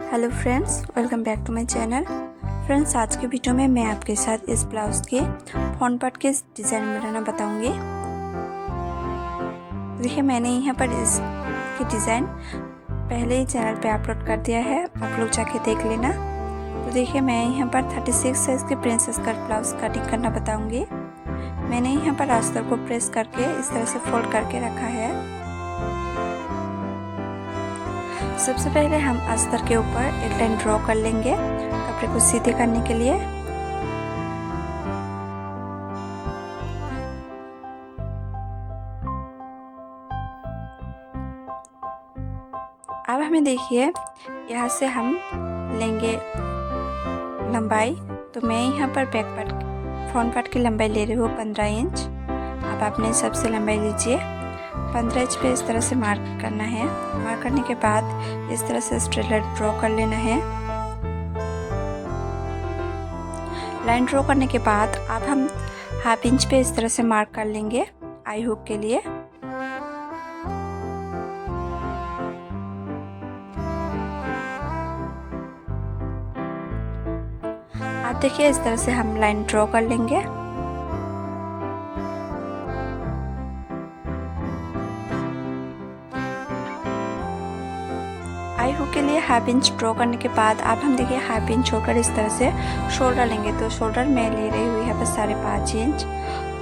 Hello friends, welcome back to my channel. Friends, आज के video में मैं आपके साथ इस ब्लाउज़ के फ्रंट पार्ट के डिज़ाइन बनाना बताऊंगी। देखिए, मैंने यहाँ पर इसकी डिज़ाइन पहले ही चैनल पे अपलोड कर दिया है, आप लोग जाके देख लेना। तो देखिए, मैं यहाँ पर 36 साइज़ के प्रिंसेस कट ब्लाउज़ कटिंग करना बताऊँगी। मैंने यहाँ पर अस्तर को प्रेस करके इस तरह से फोल्ड करके रखा है। सबसे पहले हम अस्तर के ऊपर एक लाइन ड्रॉ कर लेंगे कपड़े को सीधे करने के लिए। अब हमें देखिए, यहाँ से हम लेंगे लंबाई। तो मैं यहाँ पर बैक पार्ट फ्रंट पार्ट की लंबाई ले रही हूँ 15 इंच। अब आपने सबसे लंबाई लीजिए 15 इंच पे इस तरह से मार्क करना है। मार्क करने के बाद इस तरह से स्ट्रेट लाइन ड्रॉ कर लेना है। लाइन ड्रॉ करने के बाद अब हम हाफ इंच पे इस तरह से मार्क कर लेंगे आई हुक के लिए। अब देखिए, इस तरह से हम लाइन ड्रॉ कर लेंगे। आई हुक के लिए हाफ इंच ड्रॉ करने के बाद अब हम देखिए हाफ इंच छोड़कर इस तरह से शोल्डर लेंगे। तो शोल्डर मैं ले रही हूँ यहाँ पर 5.5 इंच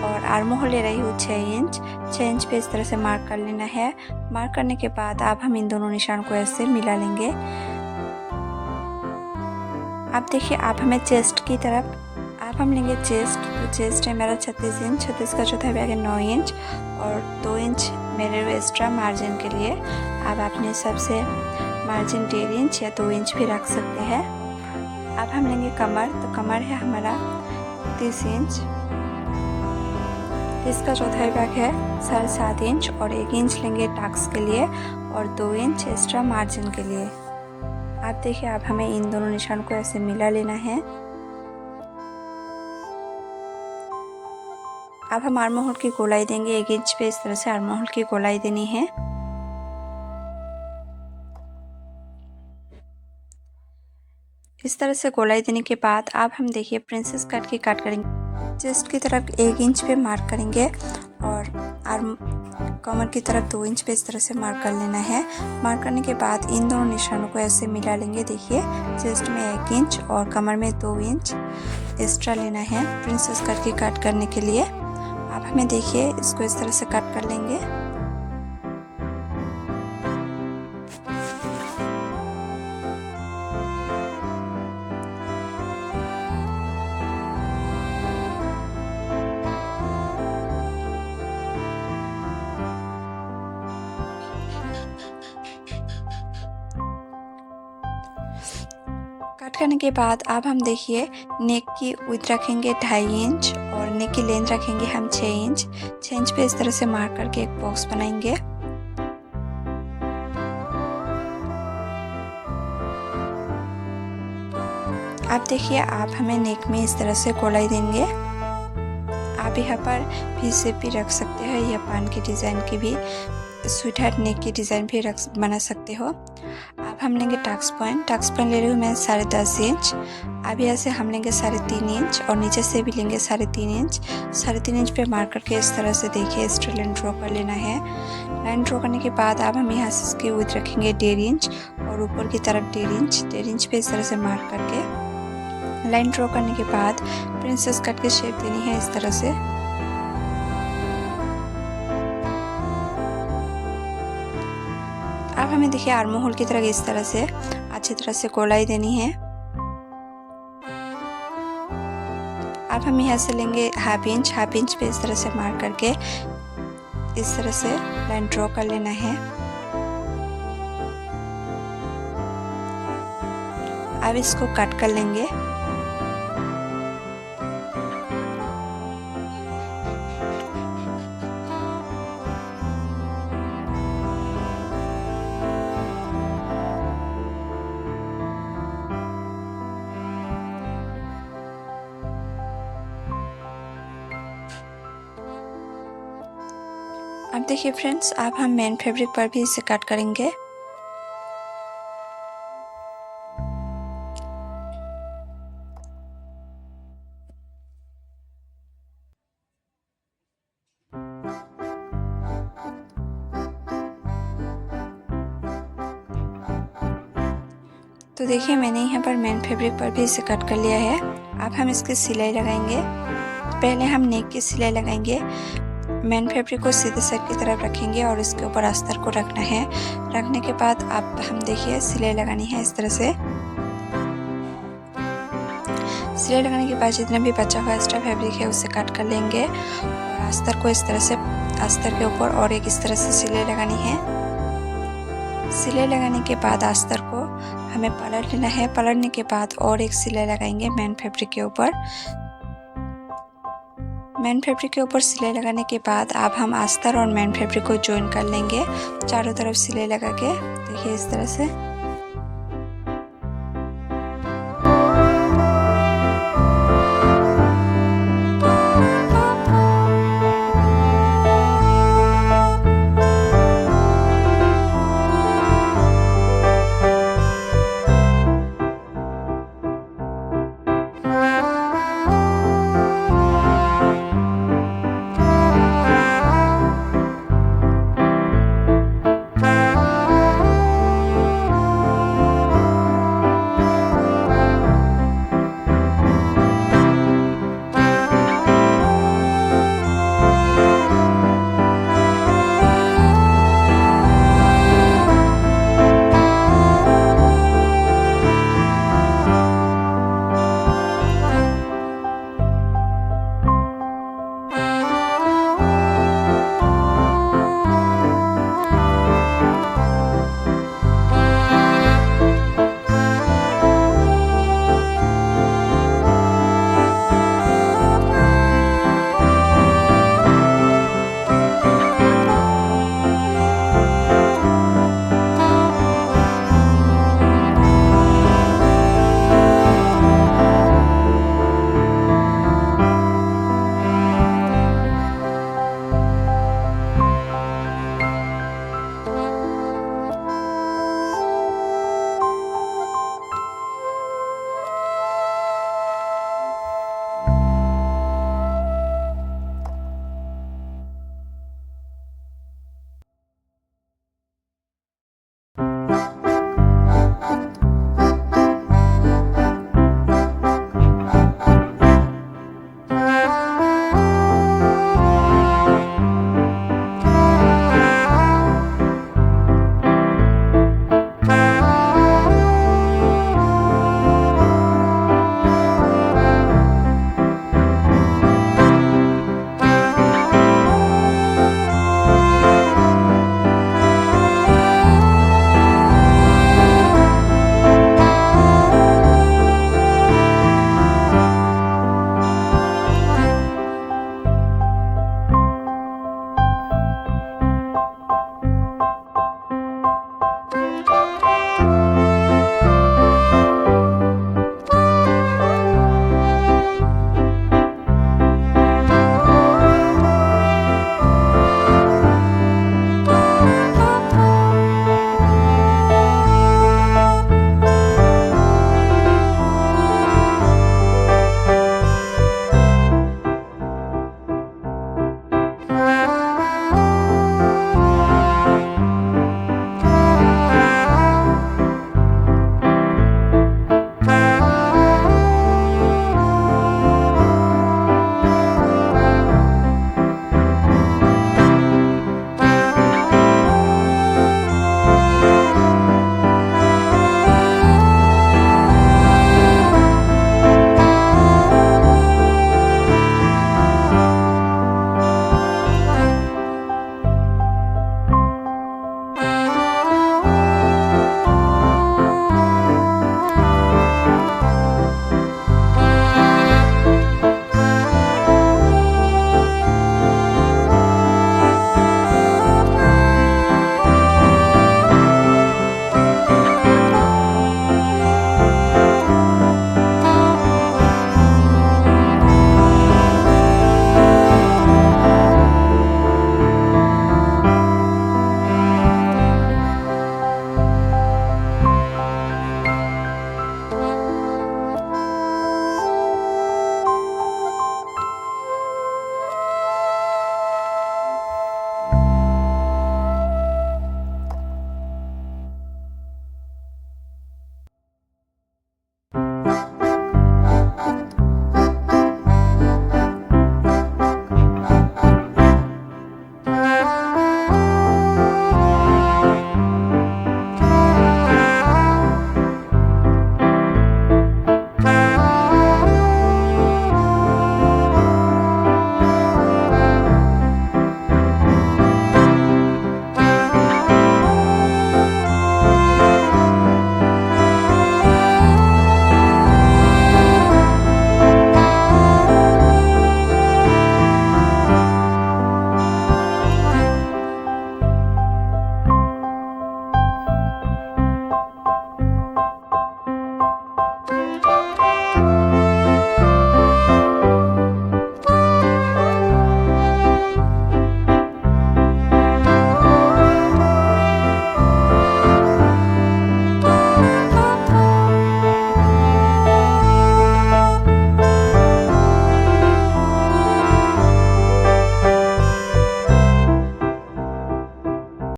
और आर्म होल ले रही हूँ 6 इंच। 6 इंच पे इस तरह से मार्क कर लेना है। मार्क करने के बाद अब हम इन दोनों निशान को ऐसे मिला लेंगे। अब देखिए, आप हमें चेस्ट की तरफ आप हम लेंगे चेस्ट। तो चेस्ट है मेरा 36 इंच, 36 का चौथा भाग है 9 इंच और 2 इंच मेरे एक्स्ट्रा मार्जिन के लिए। अब आपने सबसे मार्जिन 1.5 इंच या 2 इंच भी रख सकते हैं। अब हम लेंगे कमर। तो कमर है हमारा 30 इंच, इसका चौथा भाग है 7.5 इंच और 1 इंच लेंगे टक्स के लिए और 2 इंच एक्स्ट्रा मार्जिन के लिए। आप देखिए, अब हमें इन दोनों निशान को ऐसे मिला लेना है। अब हम आर्म होल की गोलाई देंगे 1 इंच पे इस तरह से आर्म होल की गोलाई देनी है। इस तरह से गोलाई देने के बाद अब हम देखिए प्रिंसेस कट की काट करेंगे। चेस्ट की तरफ 1 इंच पे मार्क करेंगे और आर्म कमर की तरफ 2 इंच पे इस तरह से मार्क कर लेना है। मार्क करने के बाद इन दोनों निशानों को ऐसे मिला लेंगे। देखिए, चेस्ट में 1 इंच और कमर में 2 इंच एक्स्ट्रा लेना है प्रिंसेस कट की काट करने के लिए। अब हमें देखिए इसको इस तरह से कट कर लेंगे। कट करने के बाद अब हम देखिए नेक की विड्थ रखेंगे 2.5 इंच और नेक की लेंथ रखेंगे हम 6 इंच। 6 इंच पे इस तरह से मार्क करके एक बॉक्स बनाएंगे। अब देखिए, आप हमें नेक में इस तरह से गोलाई देंगे। आप यहाँ पर वी शेप भी रख सकते हो या पान की डिज़ाइन की भी स्वीट हार्ट नेक की डिज़ाइन भी बना सकते हो। अब हम लेंगे टक्स पॉइंट। टक्स पॉइंट ले रही हूँ मैं 10.5 इंच। अब यहाँ से हम लेंगे 3.5 इंच और नीचे से भी लेंगे 3.5 इंच। 3.5 इंच पे मार्क करके इस तरह से देखिए स्ट्रेट लाइन ड्रॉ कर लेना है। लाइन ड्रॉ करने के बाद अब हम यहाँ से इसकी विड्थ रखेंगे 1.5 इंच और ऊपर की तरफ 1.5 इंच। 1.5 इंच पे इस तरह से मार्क करके लाइन ड्रॉ करने के बाद प्रिंसेस कट की शेप देनी है इस तरह से। अब हमें देखिए आर्म होल की तरह इस तरह से अच्छी तरह से गोलाई देनी है। अब हम यहाँ से लेंगे हाफ इंच। हाफ इंच पे इस तरह से मार्क करके इस तरह से लाइन ड्रॉ कर लेना है। अब इसको कट कर लेंगे। अब देखिए फ्रेंड्स, अब हम मेन फैब्रिक पर भी इसे कट करेंगे। तो देखिए मैंने यहाँ पर मेन फैब्रिक पर भी इसे कट कर लिया है। अब हम इसकी सिलाई लगाएंगे। पहले हम नेक की सिलाई लगाएंगे। मेन फैब्रिक को सीधे साइड की तरफ रखेंगे और इसके ऊपर अस्तर को रखना है। रखने के बाद अब हम देखिए सिलाई लगानी है इस तरह से। सिलाई लगाने के बाद जितना भी बचा हुआ एक्स्ट्रा फैब्रिक है उसे कट कर लेंगे और अस्तर को इस तरह से अस्तर के ऊपर और एक इस तरह से सिलाई लगानी है। सिलाई लगाने के बाद अस्तर को हमें पलट लेना है। पलटने के बाद और एक सिलाई लगाएंगे मेन फैब्रिक के ऊपर। मेन फैब्रिक के ऊपर सिलाई लगाने के बाद अब हम अस्तर और मेन फैब्रिक को ज्वाइन कर लेंगे चारों तरफ सिलाई लगा के। देखिए इस तरह से।